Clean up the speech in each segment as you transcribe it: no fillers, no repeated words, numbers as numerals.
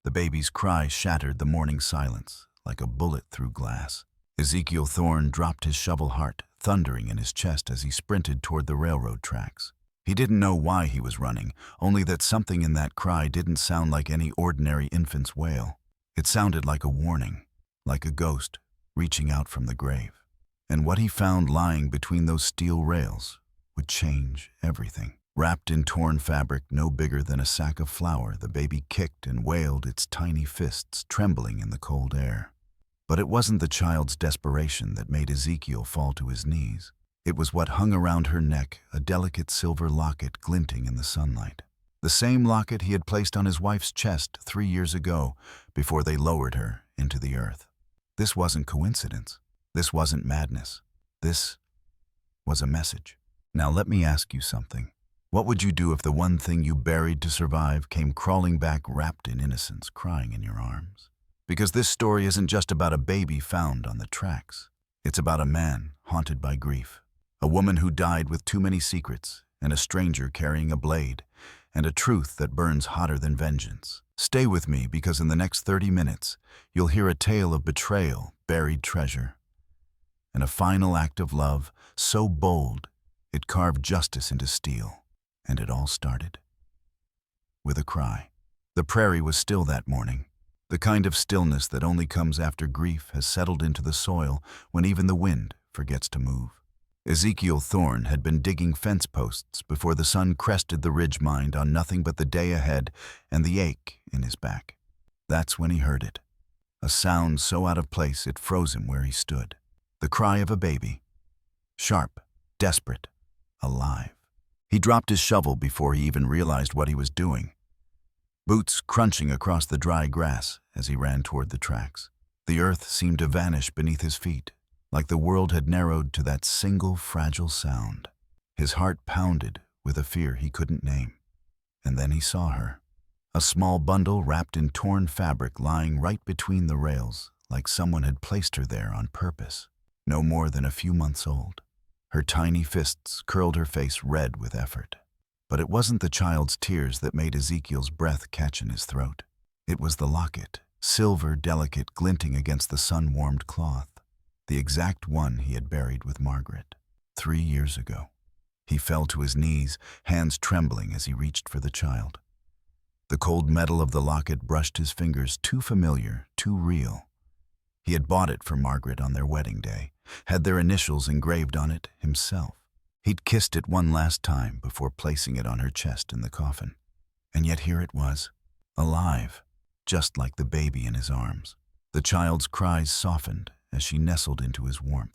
The baby's cry shattered the morning silence like a bullet through glass. Ezekiel Thorne dropped his shovel heart, thundering in his chest as he sprinted toward the railroad tracks. He didn't know why he was running, only that something in that cry didn't sound like any ordinary infant's wail. It sounded like a warning, like a ghost reaching out from the grave. And what he found lying between those steel rails would change everything. Wrapped in torn fabric no bigger than a sack of flour, the baby kicked and wailed, its tiny fists trembling in the cold air. But it wasn't the child's desperation that made Ezekiel fall to his knees. It was what hung around her neck, a delicate silver locket glinting in the sunlight. The same locket he had placed on his wife's chest 3 years ago before they lowered her into the earth. This wasn't coincidence. This wasn't madness. This was a message. Now let me ask you something. What would you do if the one thing you buried to survive came crawling back wrapped in innocence, crying in your arms? Because this story isn't just about a baby found on the tracks. It's about a man haunted by grief, a woman who died with too many secrets, and a stranger carrying a blade, and a truth that burns hotter than vengeance. Stay with me, because in the next 30 minutes, you'll hear a tale of betrayal, buried treasure, and a final act of love so bold it carved justice into steel. And it all started with a cry. The prairie was still that morning, the kind of stillness that only comes after grief has settled into the soil when even the wind forgets to move. Ezekiel Thorne had been digging fence posts before the sun crested the ridge, mind on nothing but the day ahead and the ache in his back. That's when he heard it, a sound so out of place it froze him where he stood. The cry of a baby, sharp, desperate, alive. He dropped his shovel before he even realized what he was doing, boots crunching across the dry grass as he ran toward the tracks. The earth seemed to vanish beneath his feet, like the world had narrowed to that single fragile sound. His heart pounded with a fear he couldn't name. And then he saw her, a small bundle wrapped in torn fabric lying right between the rails, like someone had placed her there on purpose. No more than a few months old. Her tiny fists curled her face red with effort. But it wasn't the child's tears that made Ezekiel's breath catch in his throat. It was the locket, silver, delicate, glinting against the sun-warmed cloth, the exact one he had buried with Margaret 3 years ago. He fell to his knees, hands trembling as he reached for the child. The cold metal of the locket brushed his fingers, too familiar, too real. He had bought it for Margaret on their wedding day, had their initials engraved on it himself. He'd kissed it one last time before placing it on her chest in the coffin. And yet here it was, alive, just like the baby in his arms. The child's cries softened as she nestled into his warmth.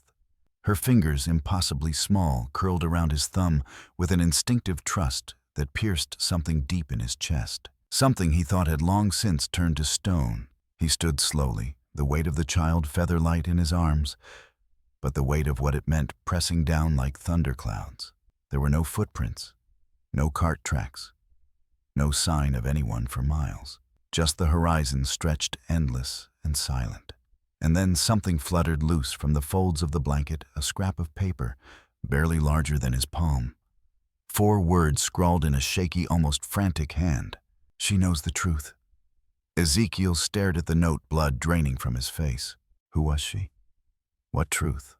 Her fingers, impossibly small, curled around his thumb with an instinctive trust that pierced something deep in his chest, something he thought had long since turned to stone. He stood slowly, the weight of the child feather-light in his arms, but the weight of what it meant pressing down like thunderclouds. There were no footprints, no cart tracks, no sign of anyone for miles. Just the horizon stretched endless and silent. And then something fluttered loose from the folds of the blanket, a scrap of paper, barely larger than his palm. 4 words scrawled in a shaky, almost frantic hand. She knows the truth. Ezekiel stared at the note, blood draining from his face. Who was she? What truth?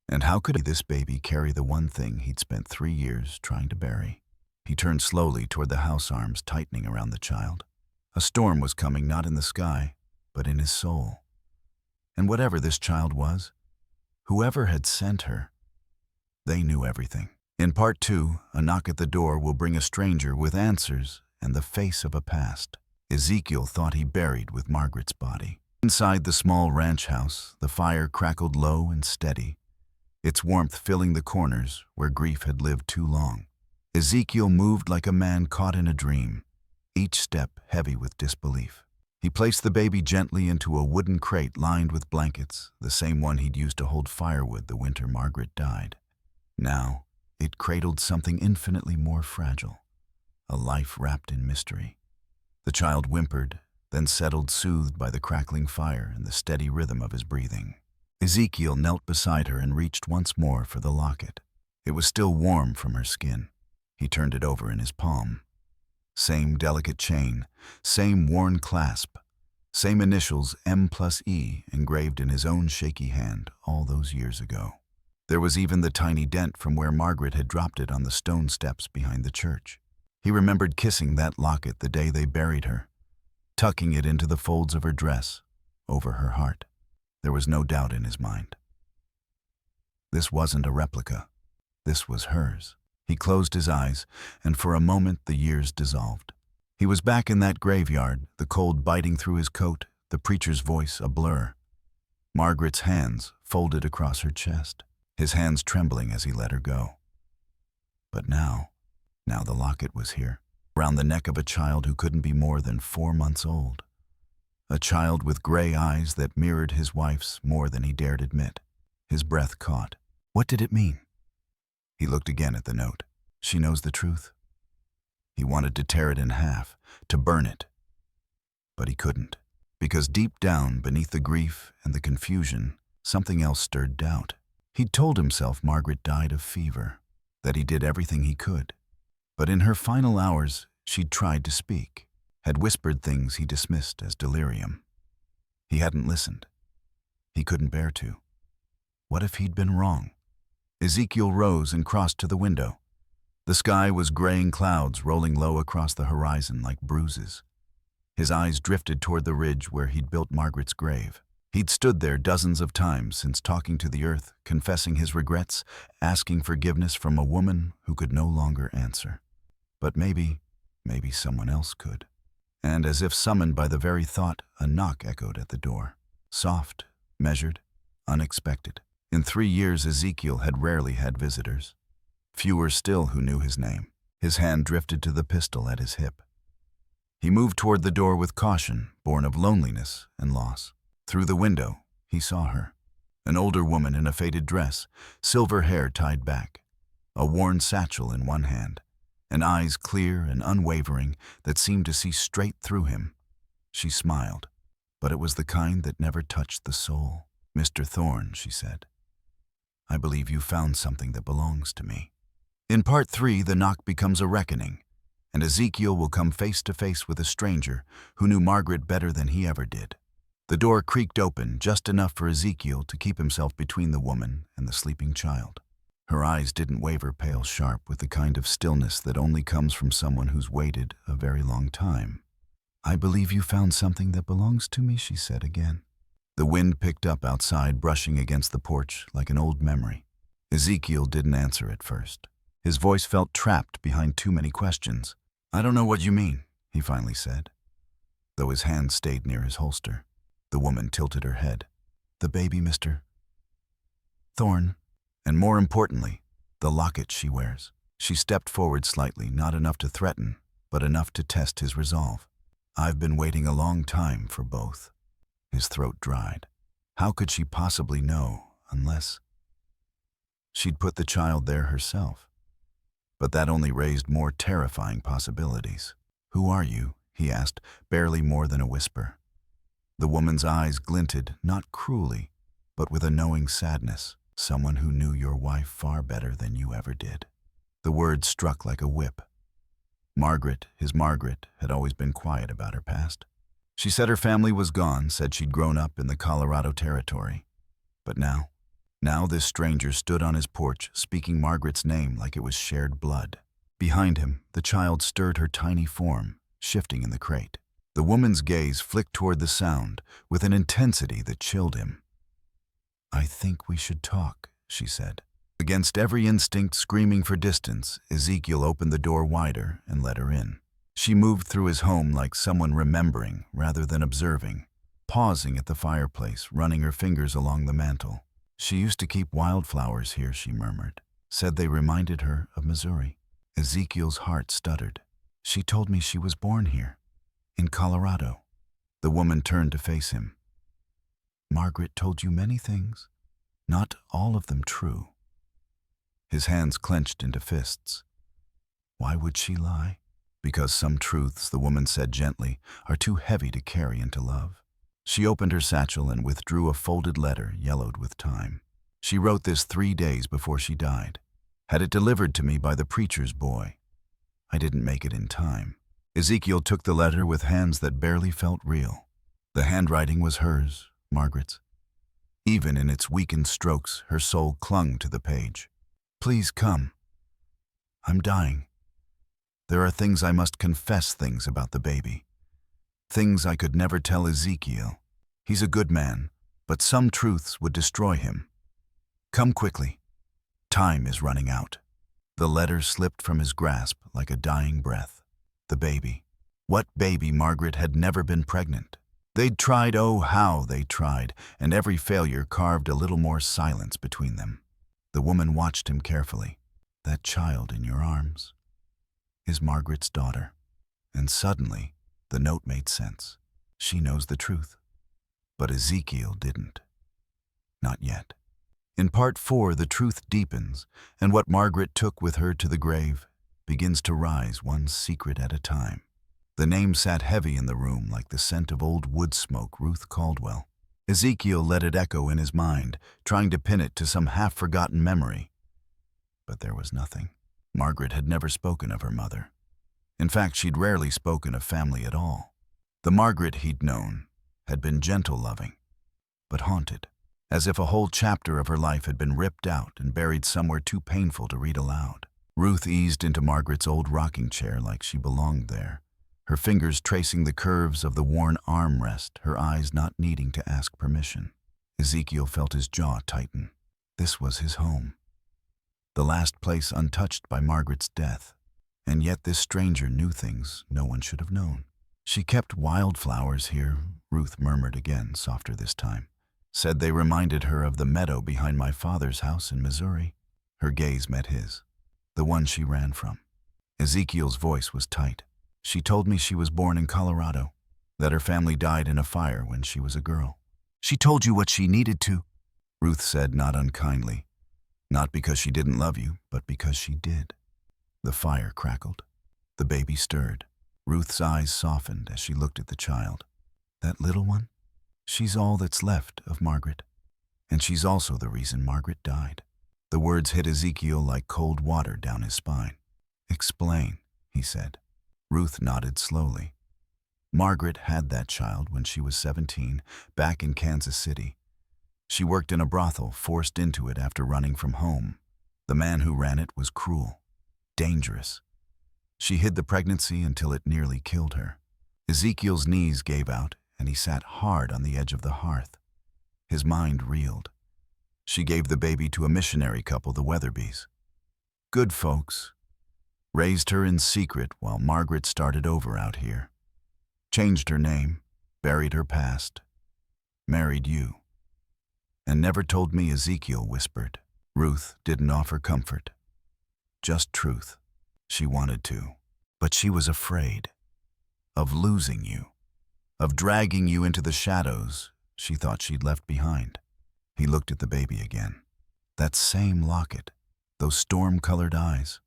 And how could this baby carry the one thing he'd spent 3 years trying to bury? He turned slowly toward the house, arms tightening around the child. A storm was coming, not in the sky, but in his soul. And whatever this child was, whoever had sent her, they knew everything. In part 2, a knock at the door will bring a stranger with answers and the face of a past Ezekiel thought he buried with Margaret's body. Inside the small ranch house, the fire crackled low and steady, its warmth filling the corners where grief had lived too long. Ezekiel moved like a man caught in a dream, each step heavy with disbelief. He placed the baby gently into a wooden crate lined with blankets, the same one he'd used to hold firewood the winter Margaret died. Now, it cradled something infinitely more fragile, a life wrapped in mystery. The child whimpered, then settled, soothed by the crackling fire and the steady rhythm of his breathing. Ezekiel knelt beside her and reached once more for the locket. It was still warm from her skin. He turned it over in his palm. Same delicate chain, same worn clasp, Same initials M+E engraved in his own shaky hand all those years ago. There was even the tiny dent from where Margaret had dropped it on the stone steps behind the church. He remembered kissing that locket the day they buried her, tucking it into the folds of her dress, over her heart. There was no doubt in his mind. This wasn't a replica. This was hers. He closed his eyes, and for a moment the years dissolved. He was back in that graveyard, the cold biting through his coat, the preacher's voice a blur. Margaret's hands folded across her chest, his hands trembling as he let her go. But now the locket was here, around the neck of a child who couldn't be more than 4 months old. A child with gray eyes that mirrored his wife's more than he dared admit. His breath caught. What did it mean? He looked again at the note. She knows the truth. He wanted to tear it in half, to burn it. But he couldn't, because deep down, beneath the grief and the confusion, something else stirred doubt. He'd told himself Margaret died of fever, that he did everything he could. But in her final hours, she'd tried to speak, had whispered things he dismissed as delirium. He hadn't listened. He couldn't bear to. What if he'd been wrong? Ezekiel rose and crossed to the window. The sky was graying clouds rolling low across the horizon like bruises. His eyes drifted toward the ridge where he'd built Margaret's grave. He'd stood there dozens of times since talking to the earth, confessing his regrets, asking forgiveness from a woman who could no longer answer. But maybe someone else could. And as if summoned by the very thought, a knock echoed at the door. Soft, measured, unexpected. In 3 years, Ezekiel had rarely had visitors. Fewer still who knew his name. His hand drifted to the pistol at his hip. He moved toward the door with caution, born of loneliness and loss. Through the window, he saw her. An older woman in a faded dress, silver hair tied back, a worn satchel in one hand, and eyes clear and unwavering that seemed to see straight through him. She smiled, but it was the kind that never touched the soul. "Mr. Thorne," she said, "I believe you found something that belongs to me." In part 3, the knock becomes a reckoning, and Ezekiel will come face to face with a stranger who knew Margaret better than he ever did. The door creaked open just enough for Ezekiel to keep himself between the woman and the sleeping child. Her eyes didn't waver pale sharp with the kind of stillness that only comes from someone who's waited a very long time. "I believe you found something that belongs to me," she said again. The wind picked up outside, brushing against the porch like an old memory. Ezekiel didn't answer at first. His voice felt trapped behind too many questions. "I don't know what you mean," he finally said, though his hand stayed near his holster. The woman tilted her head. "The baby, Mr. Thorne, and more importantly, the locket she wears." She stepped forward slightly, not enough to threaten, but enough to test his resolve. "I've been waiting a long time for both." His throat dried. How could she possibly know, unless she'd put the child there herself? But that only raised more terrifying possibilities. "Who are you?" he asked, barely more than a whisper. The woman's eyes glinted, not cruelly, but with a knowing sadness. "Someone who knew your wife far better than you ever did." The word struck like a whip. Margaret, his Margaret, had always been quiet about her past. She said her family was gone, said she'd grown up in the Colorado Territory. But now this stranger stood on his porch, speaking Margaret's name like it was shared blood. Behind him, the child stirred her tiny form, shifting in the crate. The woman's gaze flicked toward the sound with an intensity that chilled him. "I think we should talk," she said. Against every instinct screaming for distance, Ezekiel opened the door wider and let her in. She moved through his home like someone remembering rather than observing, pausing at the fireplace, running her fingers along the mantel. "She used to keep wildflowers here," she murmured, said they reminded her of Missouri. Ezekiel's heart stuttered. "She told me she was born here, in Colorado." The woman turned to face him. "Margaret told you many things, not all of them true." His hands clenched into fists. "Why would she lie?" "Because some truths," the woman said gently, "are too heavy to carry into love." She opened her satchel and withdrew a folded letter yellowed with time. "She wrote this 3 days before she died. Had it delivered to me by the preacher's boy. I didn't make it in time." Ezekiel took the letter with hands that barely felt real. The handwriting was hers, Margaret's. Even in its weakened strokes, her soul clung to the page. Please come. I'm dying. There are things I must confess, things about the baby. Things I could never tell Ezekiel. He's a good man, but some truths would destroy him. Come quickly. Time is running out. The letter slipped from his grasp like a dying breath. The baby. What baby? Margaret had never been pregnant. They'd tried, oh how they tried, and every failure carved a little more silence between them. The woman watched him carefully. That child in your arms is Margaret's daughter. And suddenly, the note made sense. She knows the truth. But Ezekiel didn't. Not yet. In part 4, the truth deepens, and what Margaret took with her to the grave begins to rise one secret at a time. The name sat heavy in the room like the scent of old wood smoke. Ruth Caldwell. Ezekiel let it echo in his mind, trying to pin it to some half-forgotten memory. But there was nothing. Margaret had never spoken of her mother. In fact, she'd rarely spoken of family at all. The Margaret he'd known had been gentle, loving, but haunted, as if a whole chapter of her life had been ripped out and buried somewhere too painful to read aloud. Ruth eased into Margaret's old rocking chair like she belonged there, her fingers tracing the curves of the worn armrest, her eyes not needing to ask permission. Ezekiel felt his jaw tighten. This was his home, the last place untouched by Margaret's death. And yet this stranger knew things no one should have known. She kept wildflowers here, Ruth murmured again, softer this time. Said they reminded her of the meadow behind my father's house in Missouri. Her gaze met his, the one she ran from. Ezekiel's voice was tight. She told me she was born in Colorado, that her family died in a fire when she was a girl. She told you what she needed to? Ruth said, not unkindly. Not because she didn't love you, but because she did. The fire crackled. The baby stirred. Ruth's eyes softened as she looked at the child. That little one? She's all that's left of Margaret. And she's also the reason Margaret died. The words hit Ezekiel like cold water down his spine. Explain, he said. Ruth nodded slowly. Margaret had that child when she was 17, back in Kansas City. She worked in a brothel, forced into it after running from home. The man who ran it was cruel, dangerous. She hid the pregnancy until it nearly killed her. Ezekiel's knees gave out, and he sat hard on the edge of the hearth. His mind reeled. She gave the baby to a missionary couple, the Weatherbys. Good folks. Raised her in secret while Margaret started over out here. Changed her name, buried her past, married you. And never told me, Ezekiel whispered. Ruth didn't offer comfort. Just truth. She wanted to. But she was afraid. Of losing you. Of dragging you into the shadows she thought she'd left behind. He looked at the baby again. That same locket. Those storm-colored eyes.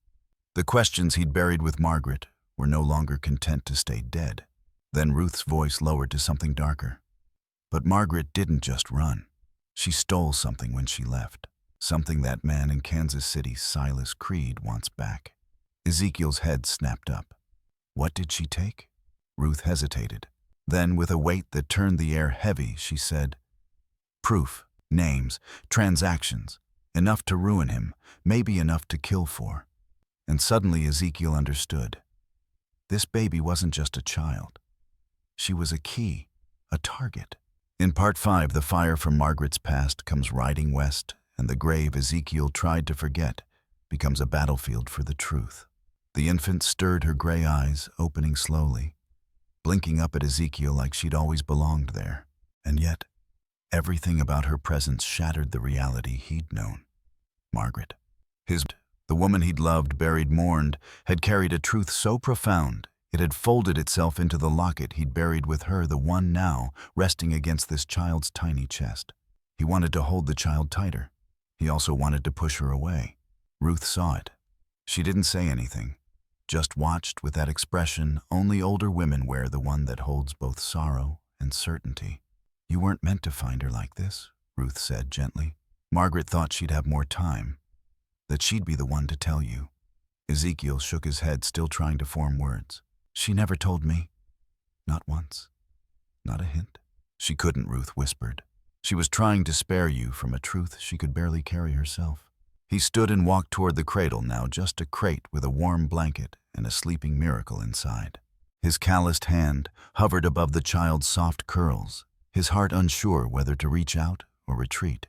The questions he'd buried with Margaret were no longer content to stay dead. Then Ruth's voice lowered to something darker. But Margaret didn't just run. She stole something when she left. Something that man in Kansas City, Silas Creed, wants back. Ezekiel's head snapped up. What did she take? Ruth hesitated. Then, with a weight that turned the air heavy, she said, proof, names, transactions, enough to ruin him, maybe enough to kill for. And suddenly Ezekiel understood. This baby wasn't just a child. She was a key, a target. In part 5, the fire from Margaret's past comes riding west, and the grave Ezekiel tried to forget becomes a battlefield for the truth. The infant stirred her gray eyes, opening slowly, blinking up at Ezekiel like she'd always belonged there. And yet, everything about her presence shattered the reality he'd known. Margaret, the woman he'd loved, buried, mourned, had carried a truth so profound it had folded itself into the locket he'd buried with her, the one now resting against this child's tiny chest. He wanted to hold the child tighter. He also wanted to push her away. Ruth saw it. She didn't say anything, just watched with that expression only older women wear, the one that holds both sorrow and certainty. You weren't meant to find her like this, Ruth said gently. Margaret thought she'd have more time, that she'd be the one to tell you. Ezekiel shook his head, still trying to form words. She never told me. Not once. Not a hint. She couldn't, Ruth whispered. She was trying to spare you from a truth she could barely carry herself. He stood and walked toward the cradle, now just a crate with a warm blanket and a sleeping miracle inside. His calloused hand hovered above the child's soft curls, his heart unsure whether to reach out or retreat.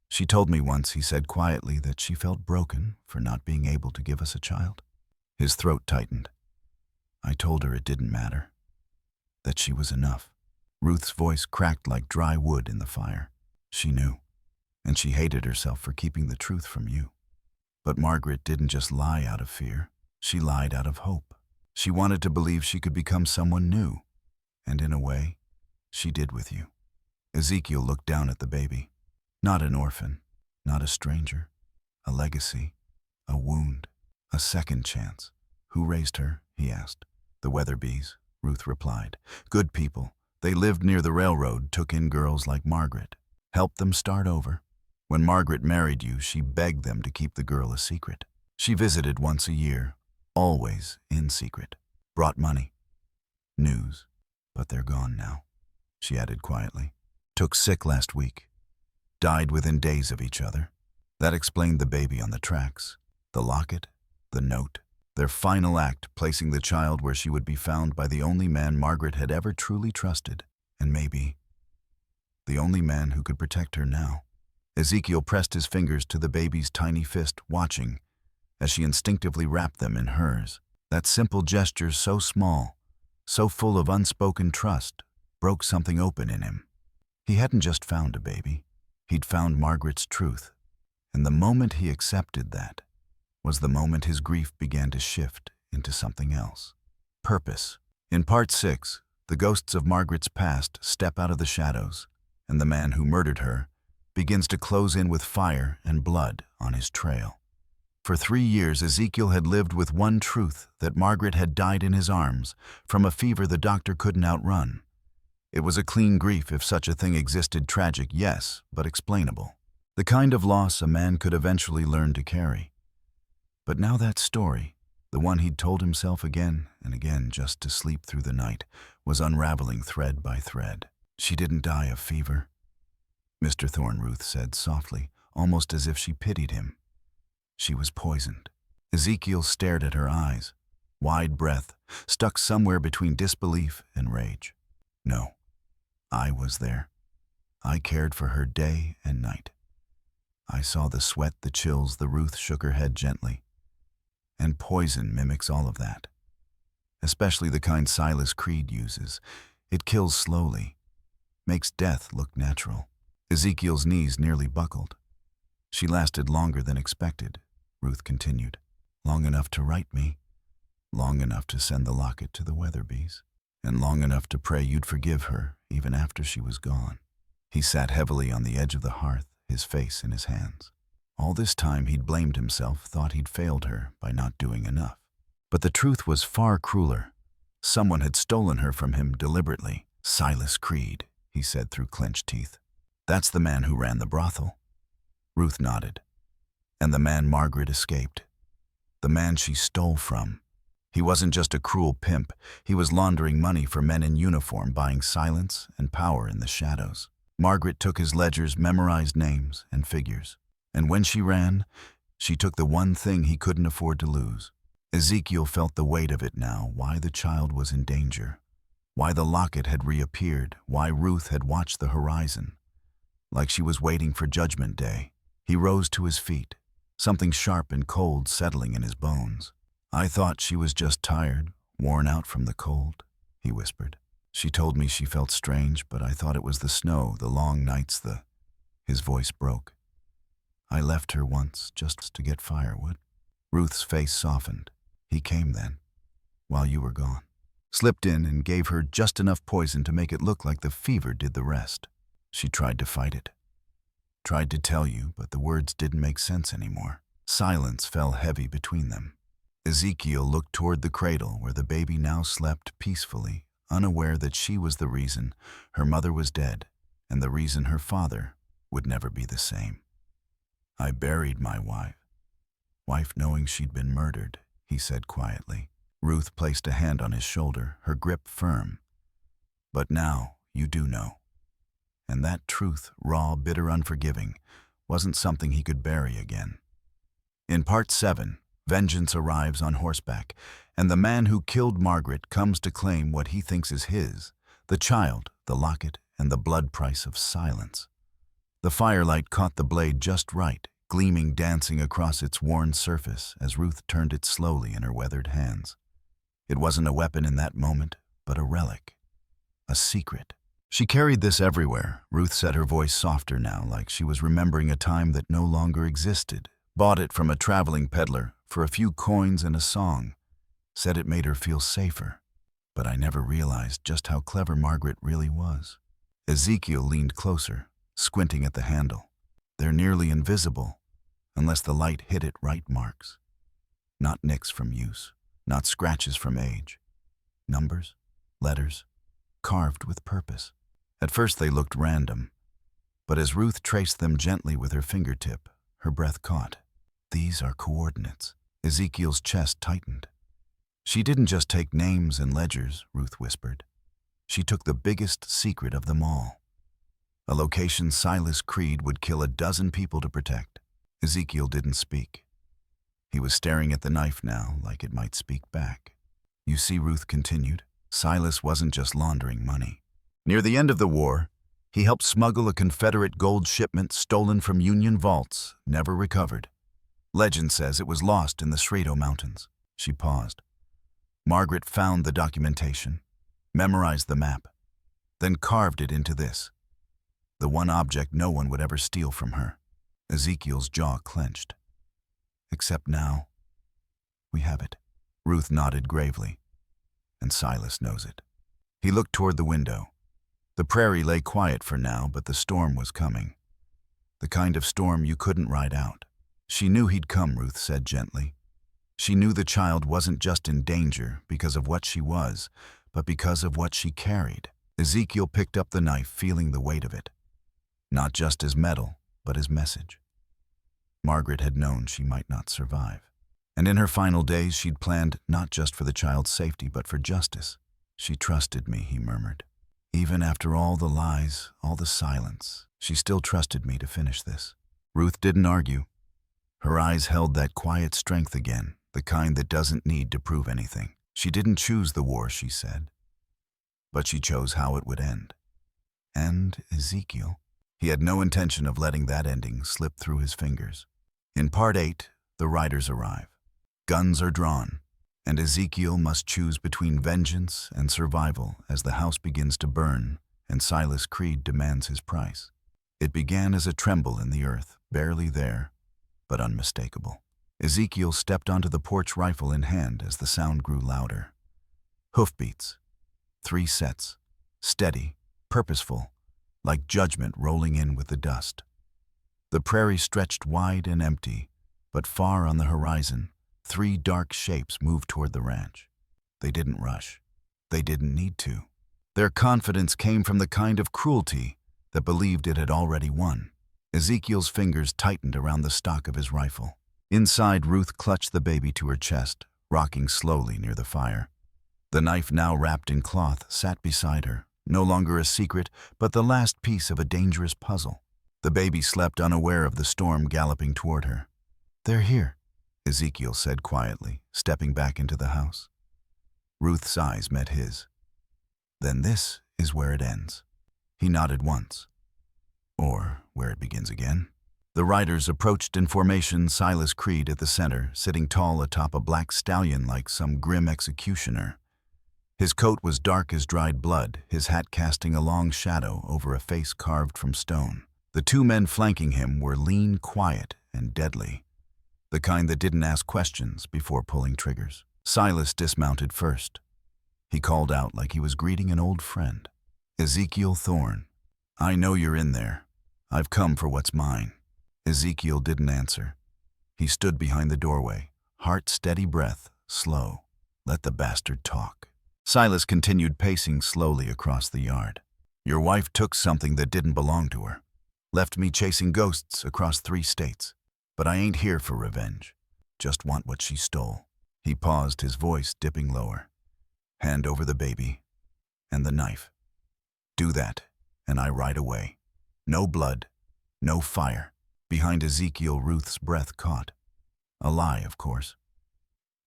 She told me once, he said quietly, that she felt broken for not being able to give us a child. His throat tightened. I told her it didn't matter, that she was enough. Ruth's voice cracked like dry wood in the fire. She knew, and she hated herself for keeping the truth from you. But Margaret didn't just lie out of fear. She lied out of hope. She wanted to believe she could become someone new, and in a way, she did with you. Ezekiel looked down at the baby. Not an orphan, not a stranger, a legacy, a wound, a second chance. Who raised her? He asked. The Weatherbys, Ruth replied. Good people. They lived near the railroad, took in girls like Margaret, helped them start over. When Margaret married you, she begged them to keep the girl a secret. She visited once a year, always in secret. Brought money, news, but they're gone now, she added quietly. Took sick last week. Died within days of each other. That explained the baby on the tracks, the locket, the note, their final act placing the child where she would be found by the only man Margaret had ever truly trusted, and maybe the only man who could protect her now. Ezekiel pressed his fingers to the baby's tiny fist, watching as she instinctively wrapped them in hers. That simple gesture, so small, so full of unspoken trust, broke something open in him. He hadn't just found a baby. He'd found Margaret's truth, and the moment he accepted that was the moment his grief began to shift into something else. Purpose. In Part 6, the ghosts of Margaret's past step out of the shadows, and the man who murdered her begins to close in with fire and blood on his trail. For 3 years, Ezekiel had lived with one truth, that Margaret had died in his arms from a fever the doctor couldn't outrun. It was a clean grief, if such a thing existed, tragic, yes, but explainable. The kind of loss a man could eventually learn to carry. But now that story, the one he'd told himself again and again just to sleep through the night, was unraveling thread by thread. She didn't die of fever, Mr. Thorne, Ruth said softly, almost as if she pitied him. She was poisoned. Ezekiel stared at her eyes, wide breath, stuck somewhere between disbelief and rage. No. I was there. I cared for her day and night. I saw the sweat, the chills. Ruth shook her head gently. And poison mimics all of that. Especially the kind Silas Creed uses. It kills slowly, makes death look natural. Ezekiel's knees nearly buckled. She lasted longer than expected, Ruth continued. Long enough to write me, long enough to send the locket to the Weatherbys, and long enough to pray you'd forgive her even after she was gone. He sat heavily on the edge of the hearth, his face in his hands. All this time he'd blamed himself, thought he'd failed her by not doing enough. But the truth was far crueler. Someone had stolen her from him deliberately. Silas Creed, he said through clenched teeth. That's the man who ran the brothel. Ruth nodded. And the man Margaret escaped. The man she stole from. He wasn't just a cruel pimp. He was laundering money for men in uniform, buying silence and power in the shadows. Margaret took his ledgers, memorized names and figures. And when she ran, she took the one thing he couldn't afford to lose. Ezekiel felt the weight of it now, why the child was in danger, why the locket had reappeared, why Ruth had watched the horizon, like she was waiting for Judgment Day. He rose to his feet, something sharp and cold settling in his bones. I thought she was just tired, worn out from the cold, he whispered. She told me she felt strange, but I thought it was the snow, the long nights, His voice broke. I left her once just to get firewood. Ruth's face softened. He came then, while you were gone. Slipped in and gave her just enough poison to make it look like the fever did the rest. She tried to fight it. Tried to tell you, but the words didn't make sense anymore. Silence fell heavy between them. Ezekiel looked toward the cradle where the baby now slept peacefully, unaware that she was the reason her mother was dead and the reason her father would never be the same. I buried my wife knowing she'd been murdered, he said quietly. Ruth placed a hand on his shoulder, her grip firm. But now you do know. and that truth, raw, bitter, unforgiving, wasn't something he could bury again. In Part 7, vengeance arrives on horseback, and the man who killed Margaret comes to claim what he thinks is his, the child, the locket, and the blood price of silence. The firelight caught the blade just right, gleaming, dancing across its worn surface as Ruth turned it slowly in her weathered hands. It wasn't a weapon in that moment, but a relic, a secret. She carried this everywhere. Ruth said, her voice softer now, like she was remembering a time that no longer existed. Bought it from a traveling peddler for a few coins and a song. Said it made her feel safer. But I never realized just how clever Margaret really was. Ezekiel leaned closer, squinting at the handle. They're nearly invisible, unless the light hit it right marks. Not nicks from use, not scratches from age. Numbers, letters, carved with purpose. At first they looked random, but as Ruth traced them gently with her fingertip, her breath caught. These are coordinates. Ezekiel's chest tightened. She didn't just take names and ledgers, Ruth whispered. She took the biggest secret of them all. A location Silas Creed would kill a dozen people to protect. Ezekiel didn't speak. He was staring at the knife now, like it might speak back. You see, Ruth continued, Silas wasn't just laundering money. Near the end of the war, he helped smuggle a Confederate gold shipment stolen from Union vaults, never recovered. Legend says it was lost in the Cerrado Mountains. She paused. Margaret found the documentation, memorized the map, then carved it into this. The one object no one would ever steal from her. Ezekiel's jaw clenched. Except now, we have it. Ruth nodded gravely. And Silas knows it. He looked toward the window. The prairie lay quiet for now, but the storm was coming. The kind of storm you couldn't ride out. She knew he'd come, Ruth said gently. She knew the child wasn't just in danger because of what she was, but because of what she carried. Ezekiel picked up the knife, feeling the weight of it. Not just as metal, but as message. Margaret had known she might not survive. And in her final days, she'd planned not just for the child's safety, but for justice. She trusted me, he murmured. Even after all the lies, all the silence, she still trusted me to finish this. Ruth didn't argue. Her eyes held that quiet strength again, the kind that doesn't need to prove anything. She didn't choose the war, she said, but she chose how it would end. And Ezekiel, he had no intention of letting that ending slip through his fingers. In Part 8, the riders arrive. Guns are drawn, and Ezekiel must choose between vengeance and survival as the house begins to burn and Silas Creed demands his price. It began as a tremble in the earth, barely there, but unmistakable. Ezekiel stepped onto the porch, rifle in hand, as the sound grew louder. Hoofbeats. 3 sets. Steady, purposeful, like judgment rolling in with the dust. The prairie stretched wide and empty, but far on the horizon, 3 dark shapes moved toward the ranch. They didn't rush. They didn't need to. Their confidence came from the kind of cruelty that believed it had already won. Ezekiel's fingers tightened around the stock of his rifle. Inside, Ruth clutched the baby to her chest, rocking slowly near the fire. The knife, now wrapped in cloth, sat beside her, no longer a secret, but the last piece of a dangerous puzzle. The baby slept unaware of the storm galloping toward her. They're here, Ezekiel said quietly, stepping back into the house. Ruth's eyes met his. Then this is where it ends. He nodded once. Or where it begins again. The riders approached in formation, Silas Creed at the center, sitting tall atop a black stallion like some grim executioner. His coat was dark as dried blood, his hat casting a long shadow over a face carved from stone. The 2 men flanking him were lean, quiet, and deadly. The kind that didn't ask questions before pulling triggers. Silas dismounted first. He called out like he was greeting an old friend. Ezekiel Thorne, I know you're in there. I've come for what's mine. Ezekiel didn't answer. He stood behind the doorway, heart steady, breath slow. Let the bastard talk. Silas continued, pacing slowly across the yard. Your wife took something that didn't belong to her. Left me chasing ghosts across 3 states. But I ain't here for revenge. Just want what she stole. He paused, his voice dipping lower. Hand over the baby and the knife. Do that, and I ride away. No blood, no fire. Behind Ezekiel, Ruth's breath caught. A lie, of course.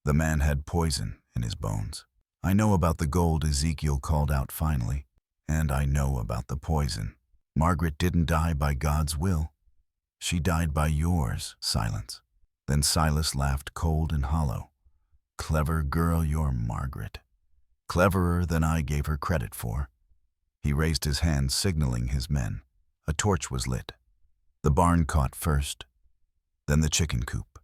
The man had poison in his bones. I know about the gold, Ezekiel called out finally, and I know about the poison. Margaret didn't die by God's will. She died by yours. Silence. Then Silas laughed cold and hollow. Clever girl, you're Margaret. Cleverer than I gave her credit for. He raised his hand, signaling his men. A torch was lit. The barn caught first, then the chicken coop.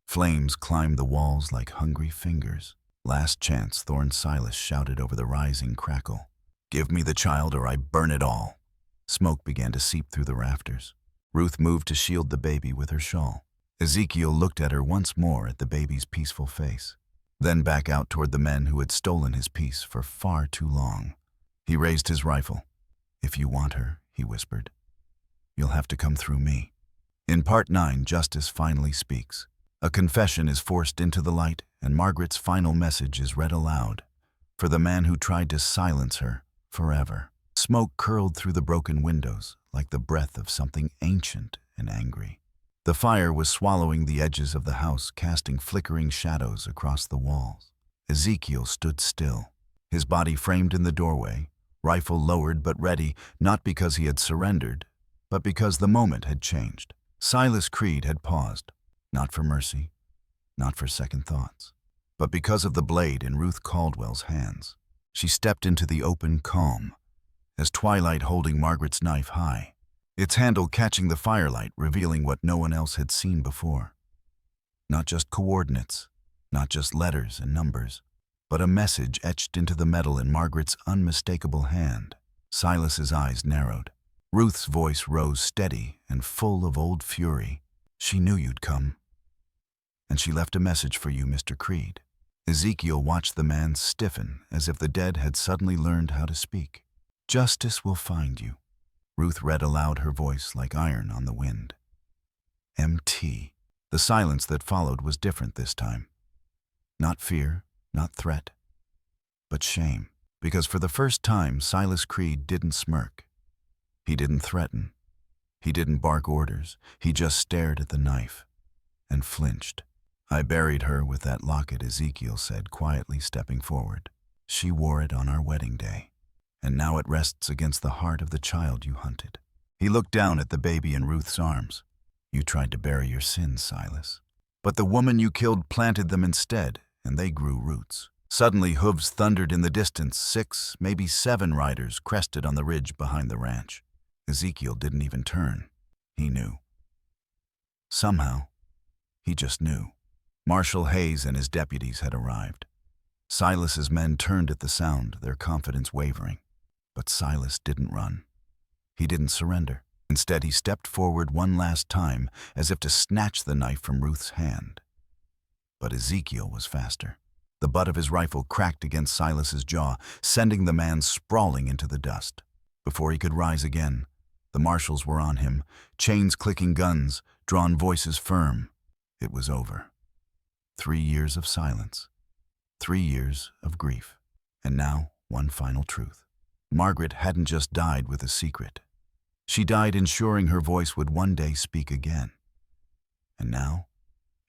Flames climbed the walls like hungry fingers. Last chance, Thorn Silas shouted over the rising crackle. Give me the child or I burn it all. Smoke began to seep through the rafters. Ruth moved to shield the baby with her shawl. Ezekiel looked at her once more, at the baby's peaceful face, then back out toward the men who had stolen his peace for far too long. He raised his rifle. If you want her, he whispered, you'll have to come through me. In Part 9, justice finally speaks. A confession is forced into the light, and Margaret's final message is read aloud. For the man who tried to silence her forever. Smoke curled through the broken windows like the breath of something ancient and angry. The fire was swallowing the edges of the house, casting flickering shadows across the walls. Ezekiel stood still, his body framed in the doorway, rifle lowered but ready, not because he had surrendered, but because the moment had changed. Silas Creed had paused, not for mercy, not for second thoughts, but because of the blade in Ruth Caldwell's hands. She stepped into the open calm, as twilight holding Margaret's knife high, its handle catching the firelight, revealing what no one else had seen before. Not just coordinates, not just letters and numbers, but a message etched into the metal in Margaret's unmistakable hand. Silas's eyes narrowed. Ruth's voice rose steady and full of old fury. She knew you'd come, and she left a message for you, Mr. Creed. Ezekiel watched the man stiffen, as if the dead had suddenly learned how to speak. Justice will find you. Ruth read aloud, her voice like iron on the wind. MT. The silence that followed was different this time. Not fear, not threat, but shame. Because for the first time, Silas Creed didn't smirk. He didn't threaten. He didn't bark orders. He just stared at the knife and flinched. I buried her with that locket, Ezekiel said, quietly stepping forward. She wore it on our wedding day, and now it rests against the heart of the child you hunted. He looked down at the baby in Ruth's arms. You tried to bury your sins, Silas. But the woman you killed planted them instead, and they grew roots. Suddenly, hooves thundered in the distance. 6, maybe 7 riders crested on the ridge behind the ranch. Ezekiel didn't even turn. He knew. Somehow, he just knew. Marshal Hayes and his deputies had arrived. Silas's men turned at the sound, their confidence wavering. But Silas didn't run. He didn't surrender. Instead, he stepped forward one last time, as if to snatch the knife from Ruth's hand. But Ezekiel was faster. The butt of his rifle cracked against Silas's jaw, sending the man sprawling into the dust. Before he could rise again, the marshals were on him, chains clicking, guns, drawn voices firm. It was over. 3 years of silence. 3 years of grief. And now, one final truth. Margaret hadn't just died with a secret. She died ensuring her voice would one day speak again. And now,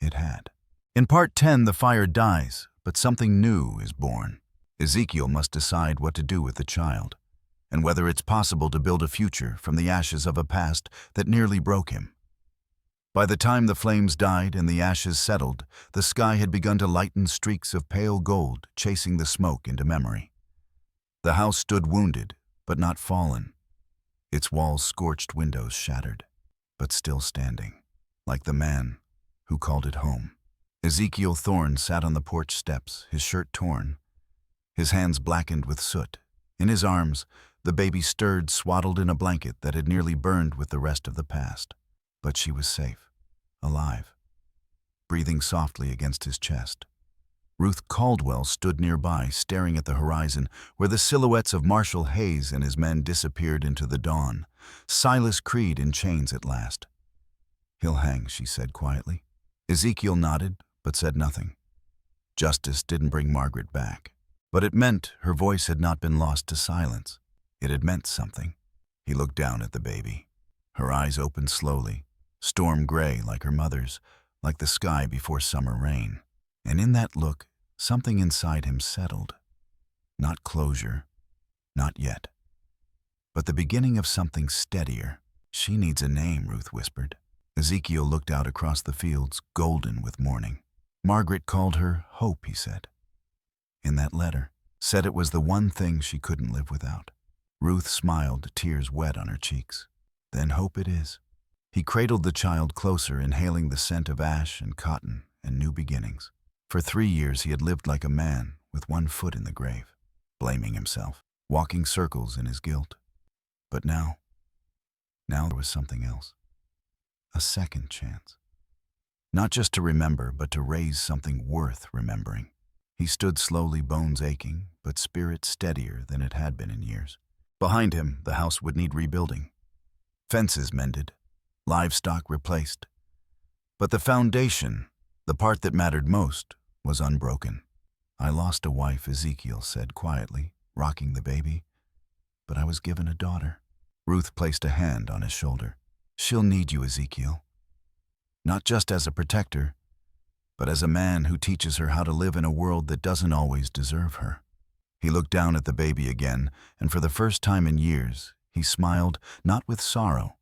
it had. In Part 10, the fire dies, but something new is born. Ezekiel must decide what to do with the child, and whether it's possible to build a future from the ashes of a past that nearly broke him. By the time the flames died and the ashes settled, the sky had begun to lighten, streaks of pale gold chasing the smoke into memory. The house stood wounded, but not fallen. Its walls scorched, windows shattered, but still standing, like the man who called it home. Ezekiel Thorne sat on the porch steps, his shirt torn, his hands blackened with soot. In his arms, the baby stirred, swaddled in a blanket that had nearly burned with the rest of the past. But she was safe, alive, breathing softly against his chest. Ruth Caldwell stood nearby, staring at the horizon, where the silhouettes of Marshal Hayes and his men disappeared into the dawn. Silas Creed in chains at last. He'll hang, she said quietly. Ezekiel nodded, but said nothing. Justice didn't bring Margaret back, but it meant her voice had not been lost to silence. It had meant something. He looked down at the baby. Her eyes opened slowly, storm gray like her mother's, like the sky before summer rain. And in that look, something inside him settled. Not closure, not yet. But the beginning of something steadier. "She needs a name," Ruth whispered. Ezekiel looked out across the fields, golden with morning. "Margaret called her Hope," he said. In that letter, said it was the one thing she couldn't live without. Ruth smiled, tears wet on her cheeks. "Then Hope it is." He cradled the child closer, inhaling the scent of ash and cotton and new beginnings. For 3 years he had lived like a man, with one foot in the grave, blaming himself, walking circles in his guilt. But now there was something else. A second chance. Not just to remember, but to raise something worth remembering. He stood slowly, bones aching, but spirit steadier than it had been in years. Behind him, the house would need rebuilding. Fences mended, livestock replaced. But the foundation, the part that mattered most, was unbroken. "I lost a wife," Ezekiel said quietly, rocking the baby. "But I was given a daughter." Ruth placed a hand on his shoulder. "She'll need you, Ezekiel. Not just as a protector, but as a man who teaches her how to live in a world that doesn't always deserve her." He looked down at the baby again, and for the first time in years, he smiled, not with sorrow,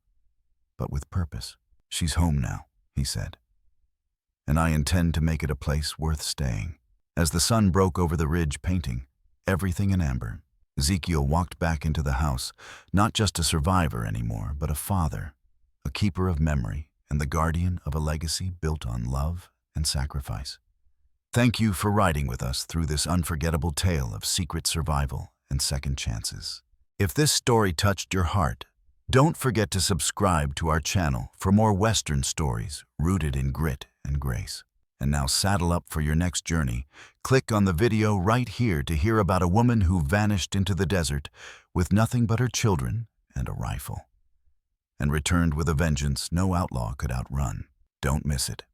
but with purpose. "She's home now," he said. "And I intend to make it a place worth staying." As the sun broke over the ridge, painting everything in amber, Ezekiel walked back into the house, not just a survivor anymore, but a father, a keeper of memory, and the guardian of a legacy built on love and sacrifice. Thank you for riding with us through this unforgettable tale of secret survival and second chances. If this story touched your heart, don't forget to subscribe to our channel for more Western stories rooted in grit and grace. And now saddle up for your next journey. Click on the video right here to hear about a woman who vanished into the desert with nothing but her children and a rifle, and returned with a vengeance no outlaw could outrun. Don't miss it.